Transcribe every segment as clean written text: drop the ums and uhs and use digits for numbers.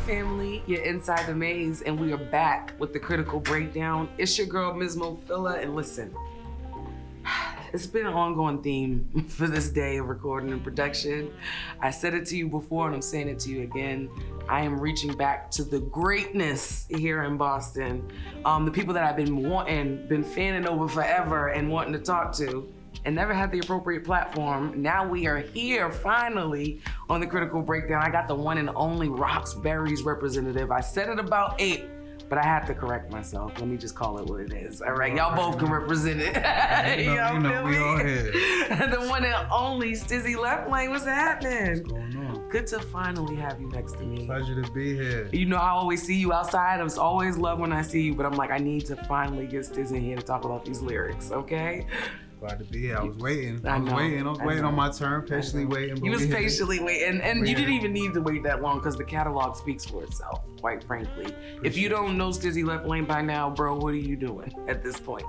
family, you're inside the maze, and we are back with the critical breakdown. It's your girl, Ms. Mofilla, and listen, it's been an ongoing theme for this day of recording and production. I said it to you before, and I'm saying it to you again. I am reaching back to the greatness here in Boston. The people that I've been fanning over forever and wanting to talk to, and never had the appropriate platform. Now we are here finally on the critical breakdown. I got the one and only Roxbury's representative. I said it about 8, but I had to correct myself. Let me just call it what it is. All right, y'all both can represent it. you know, we all here. The one and only Stizzy Leftlane. What's happening? What's going on? Good to finally have you next to me. Pleasure to be here. You know, I always see you outside. I always love when I see you, but I'm like, I need to finally get Stizzy in here to talk about these lyrics, okay? Glad to be here. I was waiting. I was know. waiting on my turn, patiently waiting. You was patiently waiting, and you didn't even need to wait that long because the catalog speaks for itself, quite frankly. If you don't know Stizzy Leftlane by now, bro, what are you doing at this point?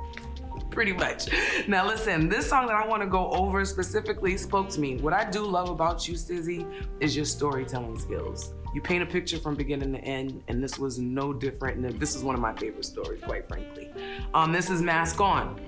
Pretty much. Now listen, this song that I want to go over specifically spoke to me. What I do love about you, Stizzy, is your storytelling skills. You paint a picture from beginning to end, and this was no different. And this is one of my favorite stories, quite frankly. This is Mask On,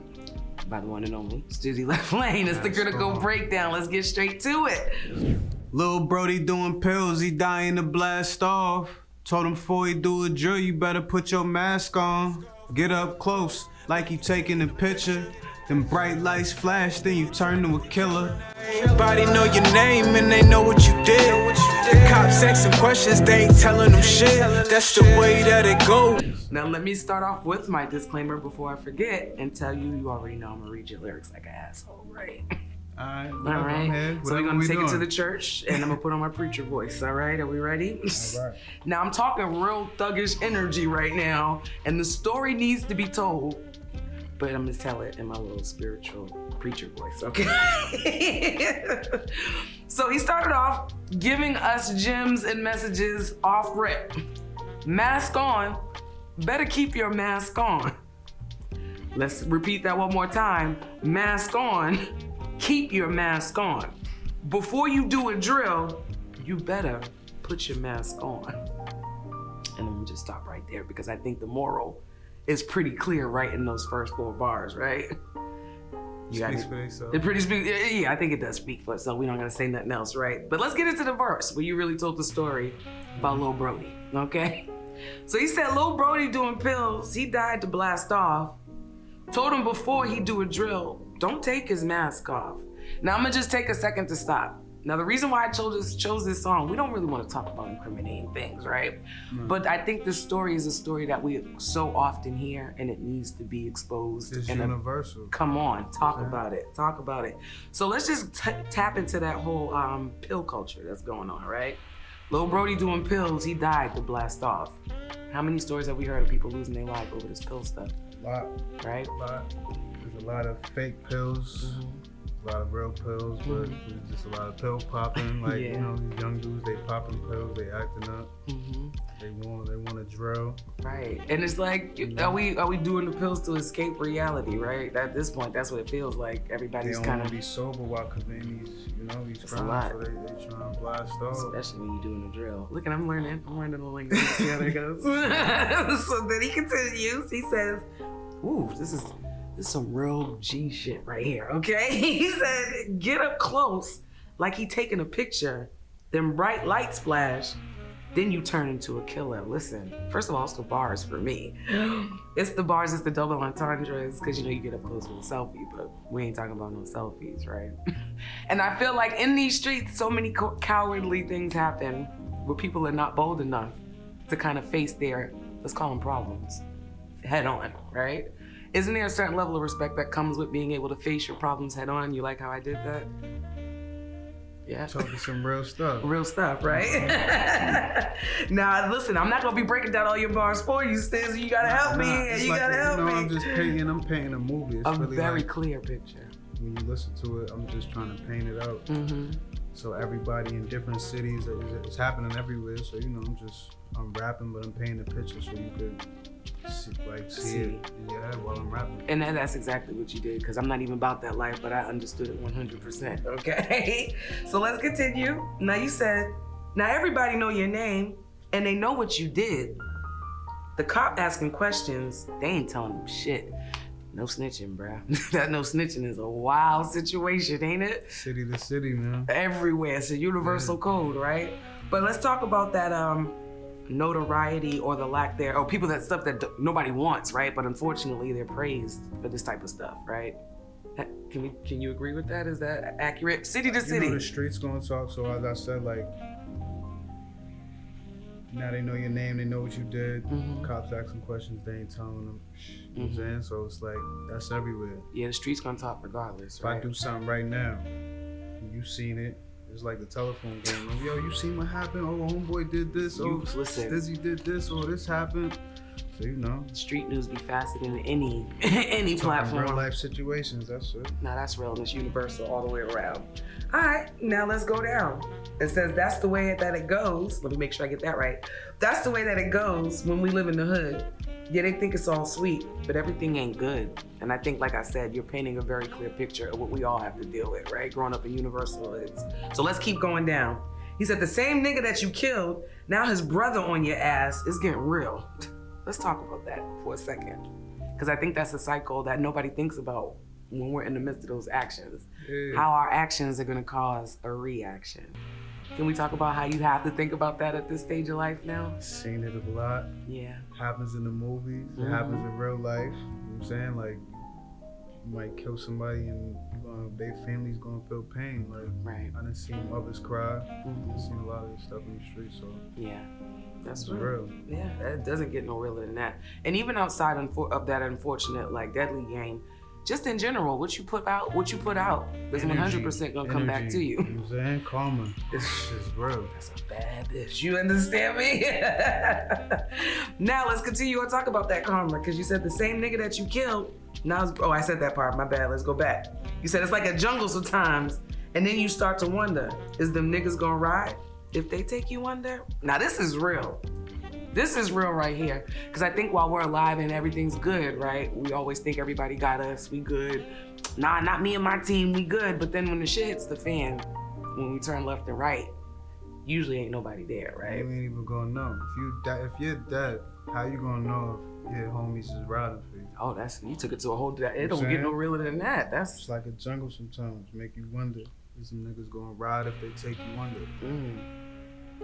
by the one and only Stizzy Leftlane. It's the critical breakdown. Let's get straight to it. Lil' Brody doing pills, he dying to blast off. Told him before he do a drill, you better put your mask on. Get up close, like you taking a picture. Then bright lights flash, then you turn to a killer. Everybody know your name and they know what you did. The cops asking questions, they ain't telling them shit. That's the way that it goes. Now let me start off with my disclaimer before I forget and tell you, you already know I'm gonna read your lyrics like an asshole, right? All right. All right. So we're gonna take it to the church and I'm gonna put on my preacher voice, all right? Are we ready? All right. Now I'm talking real thuggish energy right now, and the story needs to be told, but I'm gonna tell it in my little spiritual preacher voice, okay? So he started off giving us gems and messages off rip. Mask on, better keep your mask on. Let's repeat that one more time. Mask on, keep your mask on. Before you do a drill, you better put your mask on. And I'm gonna just stop right there because I think the moral is pretty clear right in those first 4 bars, right? Speaks for itself. Yeah, I think it does speak for itself. We don't gotta say nothing else, right? But let's get into the verse where you really told the story about Lil' Brody, okay? So he said, Lil' Brody doing pills, he died to blast off. Told him before he do a drill, don't take his mask off. Now I'm gonna just take a second to stop. Now the reason why I chose this song, we don't really want to talk about incriminating things, right? But I think this story is a story that we so often hear and it needs to be exposed. It's universal. Come on, talk about it. So let's just tap into that whole pill culture that's going on, right? Lil' Brody doing pills, he died to blast off. How many stories have we heard of people losing their life over this pill stuff? A lot. Right? A lot. There's a lot of fake pills. A lot of real pills, but there's just a lot of pill popping. Like, you know, these young dudes, they popping pills, they acting up. They want to drill. Right, and it's like, are we doing the pills to escape reality, right? At this point, that's what it feels like. Everybody's kind kind of be sober while committing these crimes, so they trying to blast off. Especially when you're doing a drill. Look, I'm learning the lingo. See how that goes. So then he continues. He says, "Ooh, this is some real G shit right here, okay?" He said, get up close, like he taking a picture, then bright lights flash, then you turn into a killer. Listen, first of all, it's the bars for me. It's the bars, it's the double entendres, because you get up close with a selfie, but we ain't talking about no selfies, right? And I feel like in these streets, so many cowardly things happen where people are not bold enough to kind of face their, let's call them problems, head on, right? Isn't there a certain level of respect that comes with being able to face your problems head on? You like how I did that? Yeah. Talking some real stuff. Real stuff, right? Now, listen, I'm not gonna be breaking down all your bars for you, Stiz. You gotta help me. You gotta help me. I'm just painting a movie. It's a really very clear picture. When you listen to it, I'm just trying to paint it out. So everybody in different cities, it's happening everywhere. So I'm rapping, but I'm painting a picture so you could see it. Yeah, while I'm rapping. And that's exactly what you did, because I'm not even about that life, but I understood it 100%. Okay. So let's continue. Now you said, now everybody know your name and they know what you did. The cop asking questions, they ain't telling them shit. No snitching, bruh. That no snitching is a wild situation, ain't it? City to city, man. Everywhere. It's a universal code, right? But let's talk about that notoriety or the lack there, or people that stuff that nobody wants, right? But unfortunately, they're praised for this type of stuff, right? Can you agree with that? Is that accurate? City to city. You know, the streets gonna talk. So as I said, like, now they know your name, they know what you did. Cops asking questions, they ain't telling them. You know what I'm saying? So it's like, that's everywhere. Yeah, the streets gonna talk regardless, if right? I do something right now, you seen it. It's like the telephone game. Like, yo, you seen what happened? Oh, homeboy did this. Listen. Stizzy did this. Oh, this happened. So, you know. Street news be faster than any platform. Real life situations, that's it. Nah, that's real. It's universal all the way around. All right, now let's go down. It says that's the way that it goes. Let me make sure I get that right. That's the way that it goes when we live in the hood. Yeah, they think it's all sweet, but everything ain't good. And I think, like I said, you're painting a very clear picture of what we all have to deal with, right? Growing up in universal hoods. So let's keep going down. He said the same nigga that you killed, now his brother on your ass is getting real. Let's talk about that for a second. Because I think that's a cycle that nobody thinks about when we're in the midst of those actions. Yeah. How our actions are gonna cause a reaction. Can we talk about how you have to think about that at this stage of life now? Seen it a lot. Yeah. Happens in the movies. It happens in real life. You know what I'm saying? Like, you might kill somebody and their family's gonna feel pain. Like, right. I done seen mothers cry. I've seen a lot of this stuff in the street, so. Yeah. That's real. Yeah, it doesn't get no realer than that. And even outside of that unfortunate, like, deadly game, just in general, what you put out is 100% gonna come back to you. You know what I'm saying? Karma. It's real. That's a bad bitch. You understand me? Now let's continue on talk about that karma, because you said the same nigga that you killed, now I said that part, my bad, let's go back. You said it's like a jungle sometimes, and then you start to wonder, is them niggas gonna ride if they take you under? Now this is real. This is real right here. Because I think while we're alive and everything's good, right? We always think everybody got us, we good. Nah, not me and my team, we good. But then when the shit hits the fan, when we turn left and right, usually ain't nobody there, right? You ain't even gonna know. If you're dead, how you gonna know if your homies is riding for you? Oh, you took it to a whole, it don't get no realer than that. It's like a jungle sometimes, make you wonder, is some niggas gonna ride if they take you under?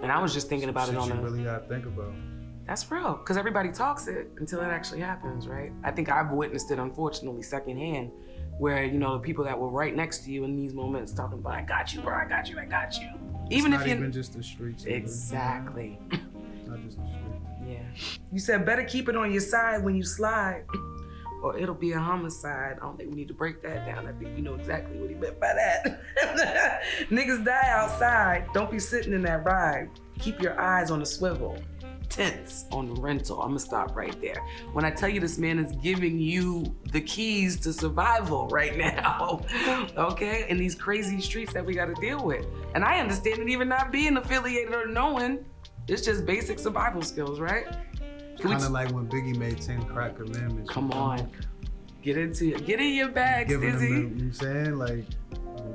And I was just thinking about it on you really gotta think about. That's real, because everybody talks it until it actually happens, right? I think I've witnessed it, unfortunately, secondhand, where, you know, the people that were right next to you in these moments talking about, I got you, bro, I got you, I got you. Even if even just the streets. Exactly. Not just the streets. Yeah. You said better keep it on your side when you slide, or it'll be a homicide. I don't think we need to break that down. I think we know exactly what he meant by that. Niggas die outside. Don't be sitting in that ride. Keep your eyes on the swivel. Tents on the rental. I'm gonna stop right there. When I tell you this man is giving you the keys to survival right now, okay? In these crazy streets that we gotta deal with. And I understand it even not being affiliated or knowing, it's just basic survival skills, right? Kind of like when Biggie made 10 crack commandments. Come on. Get into it. Get in your bag, Stizzy. You know what I'm saying? Like,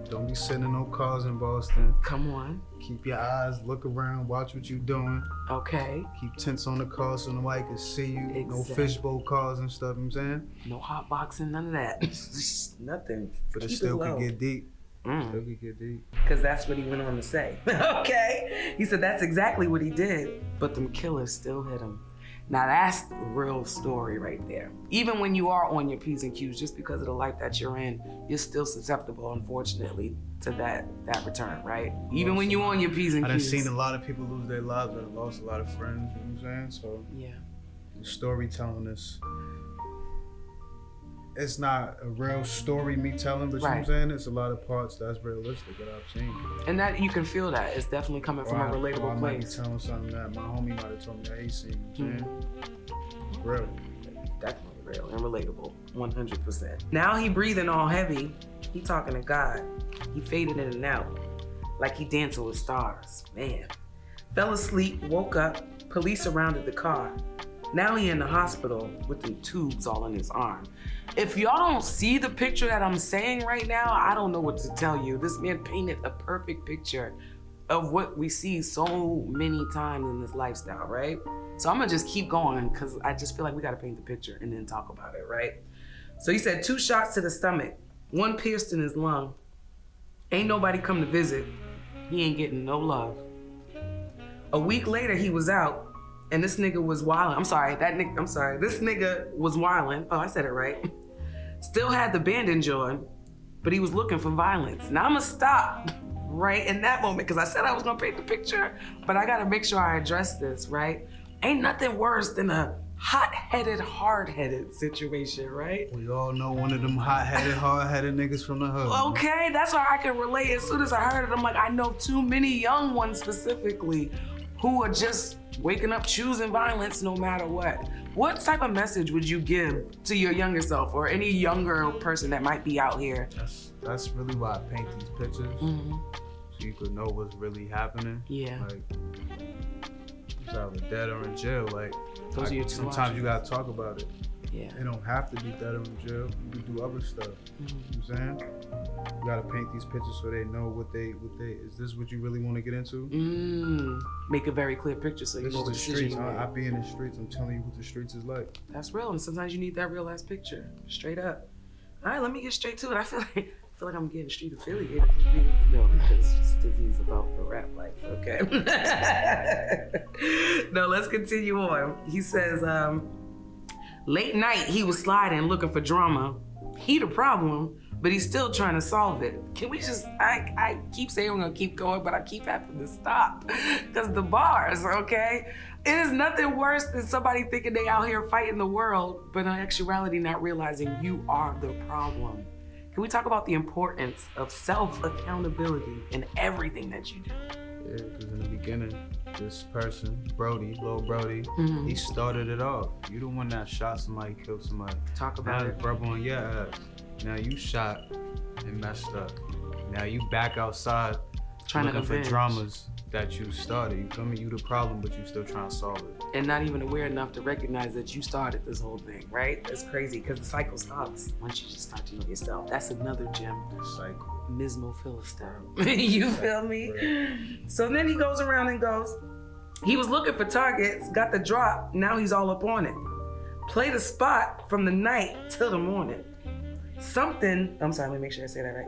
don't be sitting in no cars in Boston. Come on. Keep your eyes, look around, watch what you're doing. Okay. Keep tents on the car so nobody can see you. Exactly. No fishbowl cars and stuff, you know what I'm saying? No hot boxing, none of that. Nothing. But it still could get deep. Still could get deep. Because that's what he went on to say. Okay. He said that's exactly what he did, but them killers still hit him. Now that's the real story right there. Even when you are on your P's and Q's, just because of the life that you're in, you're still susceptible, unfortunately, to that return, right? Even when you're on your P's and Q's. I've seen a lot of people lose their lives. I've lost a lot of friends, you know what I'm saying? So yeah, the storytelling is, it's not a real story me telling, but you know what I'm saying? It's a lot of parts that's realistic that I've seen. And that you can feel that. It's definitely coming from a relatable place. I might be telling something that my homie might have told me that he seen, you know what I'm saying? Real. Definitely real and relatable, 100%. Now he breathing all heavy. He talking to God. He faded in and out, like he dancing with stars. Man. Fell asleep, woke up, police surrounded the car. Now he in the hospital with them tubes all in his arm. If y'all don't see the picture that I'm saying right now, I don't know what to tell you. This man painted a perfect picture of what we see so many times in this lifestyle, right? So I'm gonna just keep going because I just feel like we gotta paint the picture and then talk about it, right? So he said 2 shots to the stomach, 1 pierced in his lung. Ain't nobody come to visit. He ain't getting no love. A week later, he was out and this nigga was wildin'. This nigga was wildin'. Oh, I said it right. Still had the bandage on, but he was looking for violence. Now I'm gonna stop right in that moment because I said I was gonna paint the picture, but I gotta make sure I address this, right? Ain't nothing worse than a hot-headed, hard-headed situation, right? We all know one of them hot-headed, hard-headed niggas from the hood. Okay, that's why I can relate. As soon as I heard it, I'm like, I know too many young ones specifically who are just waking up choosing violence no matter what. What type of message would you give to your younger self or any younger person that might be out here? That's really why I paint these pictures, so you could know what's really happening. Yeah. Like, it's either dead or in jail. Like, those are your 2 sometimes options. you gotta talk about it. Yeah. They don't have to be dead or in jail. You can do other stuff. You know what I'm saying? You gotta paint these pictures so they know what they is this what you really want to get into? Make a very clear picture so you This know is what the decision streets. you make. I be in the streets. I'm telling you what the streets is like. That's real, and sometimes you need that real ass picture, straight up. All right, let me get straight to it. I feel like I'm getting street affiliated. No, because Stizzy's about the rap life. Okay. No, let's continue on. He says, late night he was sliding looking for drama. He the problem, but he's still trying to solve it. Can we just, I keep saying we're gonna keep going, but I keep having to stop because the bars, okay? It is nothing worse than somebody thinking they out here fighting the world, but in actuality not realizing you are the problem. Can we talk about the importance of self-accountability in everything that you do? Yeah, because in the beginning, this person, Brody, Lil Brody, he started it off. You the one that shot somebody, killed somebody. Talk about now it. it's rub on your ass. Now you shot and messed up. Now you back outside Trying to looking for avenge. dramas that you started. You feel me? You the problem, but you still trying to solve it. And not even aware enough to recognize that you started this whole thing, right? That's crazy because the cycle stops once you just start to know yourself. That's another gem. Cycle. Mismo Philistine. You feel me? So then he goes around and goes, he was looking for targets, got the drop, now he's all up on it. Play the spot from the night till the morning. Something, I'm sorry, let me make sure I say that right.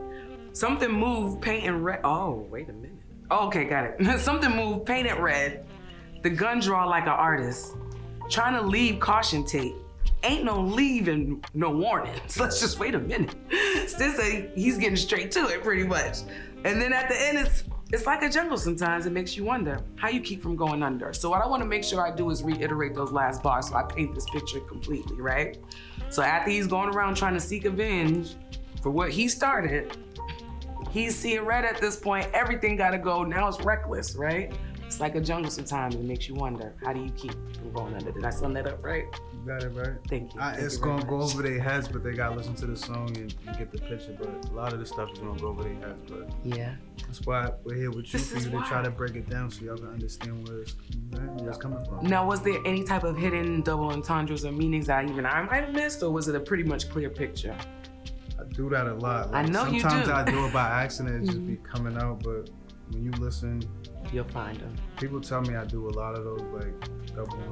Something moved, painting red. Oh, wait a minute. Oh, okay, got it. Something moved, painted red. The gun draw like an artist. Trying to leave caution tape. Ain't no leave and no warnings. Let's just wait a minute. Stizzy, he's getting straight to it pretty much. And then at the end, it's like a jungle sometimes. It makes you wonder how you keep from going under. So what I want to make sure I do is reiterate those last bars so I paint this picture completely, right? So after he's going around trying to seek revenge for what he started, he's seeing red at this point. Everything gotta go. Now it's reckless, right? It's like a jungle sometimes. It makes you wonder, how do you keep from going under? Did I sum that up right? You got it right. Thank you. It's gonna go over their heads, but they gotta listen to the song and get the picture. But a lot of the stuff is gonna go over their heads. But yeah, that's why we're here with you, This for is you to why. try to break it down so y'all can understand where it's coming from. Now, was there any type of hidden double entendres or meanings that I might have missed, or was it a pretty much clear picture? I do that a lot. I know you do. Sometimes I do it by accident, it just be coming out. But when you listen, You'll find them. people tell me I do a lot of those, like double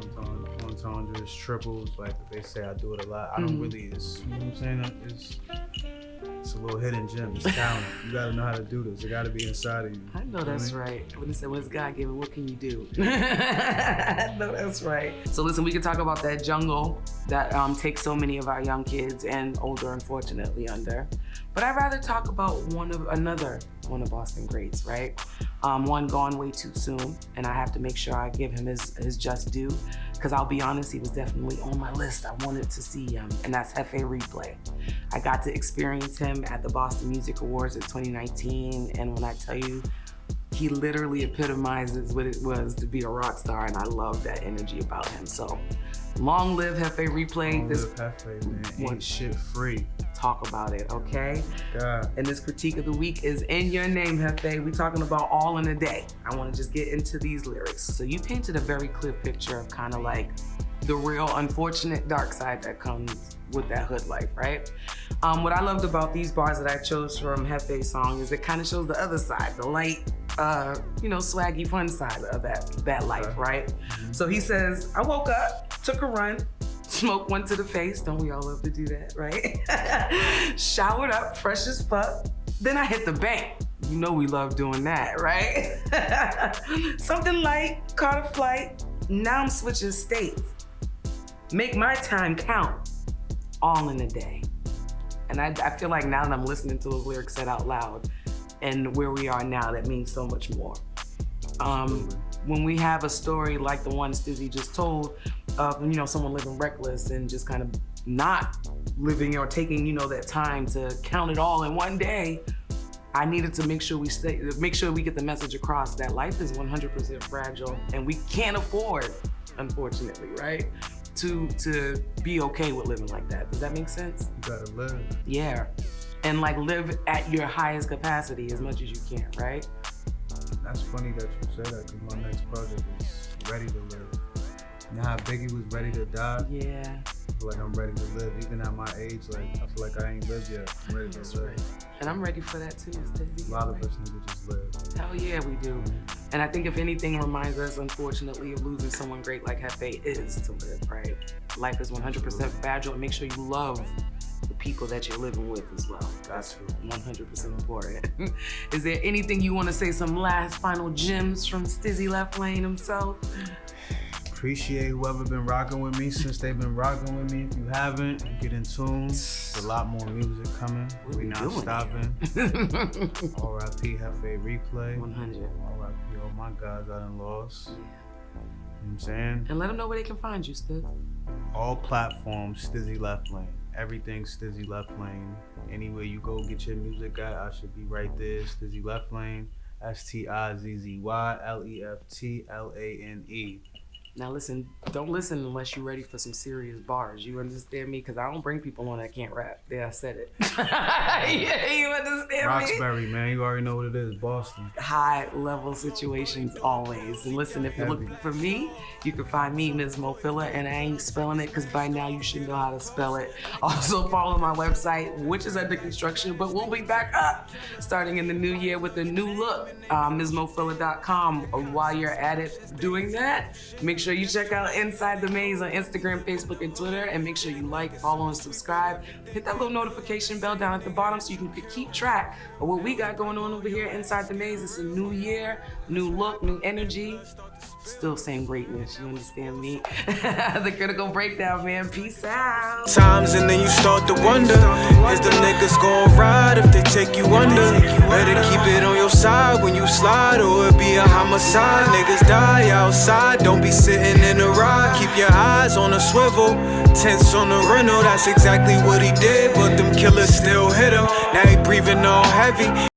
entendres, triples. Like they say I do it a lot. I don't really. It's, you know what I'm saying? It's a little hidden gem. It's talent. You gotta know how to do this. It gotta be inside of you. I know that's right. When it said, "What's God given? What can you do?" I know that's right. So listen, we can talk about that jungle that takes so many of our young kids and older, unfortunately, under. But I'd rather talk about one of Boston greats, right? One gone way too soon, and I have to make sure I give him his just due, because I'll be honest, he was definitely on my list. I wanted to see him, and that's Hefe Replay. I got to experience him at the Boston Music Awards in 2019, and when I tell you, he literally epitomizes what it was to be a rock star, and I love that energy about him. So, long live Hefe Replay. Long live Hefe, man. Ain't shit free. Talk about it, okay? God. And this critique of the week is in your name, Hefe. We're talking about all in a day. I want to just get into these lyrics. So you painted a very clear picture of kind of like the real unfortunate dark side that comes with that hood life, right? What I loved about these bars that I chose from Hefe's song is it kind of shows the other side, the light swaggy fun side of that life, right? So he says, I woke up, took a run, smoked one to the face. Don't we all love to do that, right? Showered up, fresh as fuck. Then I hit the bank. You know we love doing that, right? Something light, caught a flight. Now I'm switching states. Make my time count, all in a day. And I feel like now that I'm listening to those lyrics said out loud and where we are now, that means so much more. When we have a story like the one Stizzy just told of, someone living reckless and just kind of not living or taking, that time to count it all in one day, I needed to make sure we get the message across that life is 100% fragile and we can't afford, unfortunately, right? To be okay with living like that. Does that make sense? You gotta live. Yeah. And live at your highest capacity as much as you can, right? That's funny that you say that, because my next project is Ready to Live. You know how Biggie was ready to die? Yeah. I feel like I'm ready to live. Even at my age, I feel like I ain't lived yet. I'm ready to live. Right. And I'm ready for that too, Stizzy. A lot of us need to just live. Hell yeah, we do. And I think if anything reminds us, unfortunately, of losing someone great like Hefe is to live, right? Life is 100% fragile, and make sure you love the people that you're living with as well. That's 100% important. Is there anything you want to say, some last final gems from Stizzy Leftlane himself? Appreciate whoever been rocking with me since they've been rocking with me. If you haven't, get in tune. There's a lot more music coming. We not stopping. R.I.P. Hefe Replay. 100. R.I.P. all my guys I done lost. Yeah. You know what I'm saying? And let them know where they can find you, Stiz. All platforms, Stizzy Leftlane. Everything Stizzy Leftlane. Anywhere you go get your music at, I should be right there. Stizzy Leftlane. STIZZY LEFTLANE. Now listen, don't listen unless you're ready for some serious bars. You understand me? Because I don't bring people on that can't rap. Yeah, I said it. Yeah, you understand me? Roxbury, man, you already know what it is, Boston. High level situations always. And listen, if you're looking for me, you can find me, Ms. Mofilla, and I ain't spelling it because by now you should know how to spell it. Also follow my website, which is under construction, but we'll be back up starting in the new year with a new look, MsMofilla.com. While you're at it doing that, make sure you check out Inside the Maze on Instagram, Facebook, and Twitter, and make sure you like, follow, and subscribe. Hit that little notification bell down at the bottom so you can keep track of what we got going on over here Inside the Maze. It's a new year, new look, new energy. Still same greatness, you understand me? The Critical Breakdown, man. Peace out. Times and then you start to wonder, is the niggas gon' ride if they take you under? Better keep it on your side when you slide, or it be a homicide. Niggas die outside, don't be sitting in the ride. Keep your eyes on a swivel, tense on the rental. That's exactly what he did, but them killers still hit him. Now he breathing all heavy.